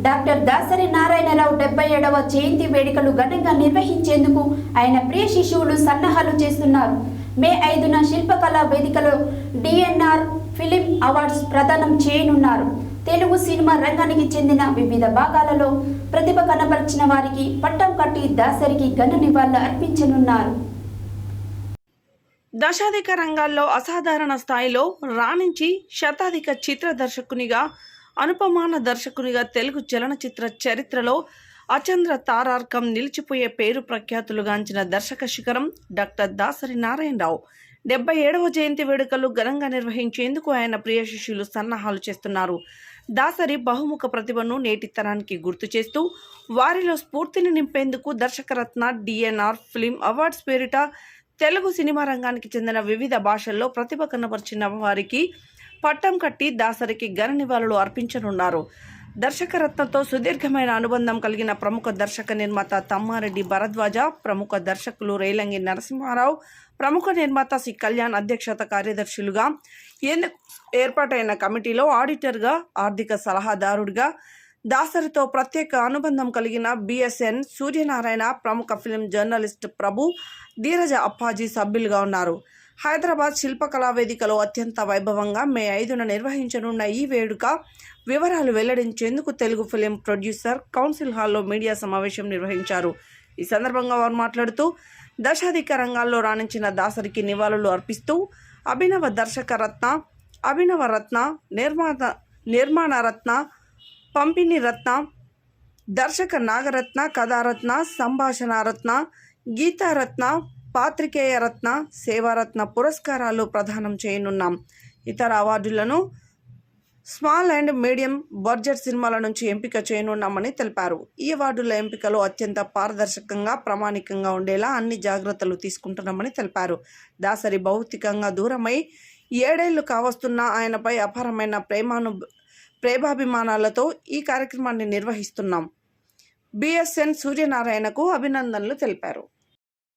Doctor Dasari Narayana Rao 77వ జయంతి వేడుకలు ఘనంగా నిర్వహించేందుకు ఆయన ప్రియ శిష్యులు సన్నాహాలు చేస్తున్నారు. మే 5న శిల్పకళా వేదికలో డిఎన్ఆర్ ఫిలిం అవార్డ్స్ ప్రదానం చేయనున్నారు. తెలుగు సినిమా రంగానికి చెందిన వివిధ భాగాలలో ప్రతిభ కనబరిచిన వారికి పట్టం కట్టి దాసరికి ఘన నివాళులు అర్పించనున్నారు. దశాధిక రంగాల్లో అసాధారణ స్థాయిలో రాణించి శతాధిక చిత్ర దర్శకునిగా, అనుపమాన దర్శకునిగా తెలుగు చలనచిత్ర చరిత్రలో అచంద్ర తారార్కం నిలిచిపోయే పేరు ప్రఖ్యాతులుగాంచిన దర్శక శిఖరం డాక్టర్ దాసరి నారాయణరావు 77వ జయంతి వేడుకలు ఘనంగా నిర్వహించేందుకు ఆయన ప్రియ శిష్యులు సన్నాహాలు చేస్తున్నారు. దాసరి బహుముఖ ప్రతిభను నేటి తరానికి గుర్తు చేస్తూ వారిలో స్ఫూర్తిని నింపేందుకు దర్శకరత్న డిఎన్ఆర్ ఫిలిం అవార్డ్స్ పేరిట తెలుగు సినిమా రంగానికి చెందిన వివిధ భాషల్లో ప్రతిభ కనబరిచిన వారికి పట్టం కట్టి దాసరికి ఘన నివాళులు అర్పించనున్నారు. దర్శకరత్నతో సుదీర్ఘమైన అనుబంధం కలిగిన ప్రముఖ దర్శక నిర్మాత తమ్మారెడ్డి భరద్వాజ, ప్రముఖ దర్శకులు రేలంగి నరసింహారావు, ప్రముఖ నిర్మాత సి కళ్యాణ్ అధ్యక్షత కార్యదర్శులుగా ఏర్పాటైన కమిటీలో ఆడిటర్గా, ఆర్థిక సలహాదారుడిగా దాసరితో ప్రత్యేక అనుబంధం కలిగిన బిఎస్ఎన్ సూర్యనారాయణ, ప్రముఖ ఫిలిం జర్నలిస్ట్ ప్రభు, ధీరజ అప్పాజీ సభ్యులుగా ఉన్నారు. హైదరాబాద్ శిల్పకళా వేదికలో అత్యంత వైభవంగా మే 5న నిర్వహించనున్న ఈ వేడుక వివరాలు వెల్లడించేందుకు తెలుగు ఫిలిం ప్రొడ్యూసర్ కౌన్సిల్ హాల్లో మీడియా సమావేశం నిర్వహించారు. ఈ సందర్భంగా వారు మాట్లాడుతూ దశాధిక రంగాల్లో రాణించిన దాసరికి నివాళులు అర్పిస్తూ అభినవ దర్శక రత్న, అభినవ రత్న, నిర్మాణ రత్న, పంపిణీ రత్న, దర్శక నాగరత్న, కథారత్న, సంభాషణ రత్న, గీతారత్న, పాత్రికేయ రత్న, సేవారత్న పురస్కారాలు ప్రదానం చేయనున్నాం. ఇతర అవార్డులను స్మాల్ అండ్ మీడియం బడ్జెట్ సినిమాల నుంచి ఎంపిక చేయనున్నామని తెలిపారు. ఈ అవార్డుల ఎంపికలో అత్యంత పారదర్శకంగా, ప్రామాణికంగా ఉండేలా అన్ని జాగ్రత్తలు తీసుకుంటున్నామని తెలిపారు. దాసరి భౌతికంగా దూరమై 7 ఏళ్లు కావస్తున్నా ఆయనపై అపారమైన ప్రేమాభిమానాలతో ఈ కార్యక్రమాన్ని నిర్వహిస్తున్నాం. బిఎస్ఎన్ సూర్యనారాయణకు అభినందనలు తెలిపారు.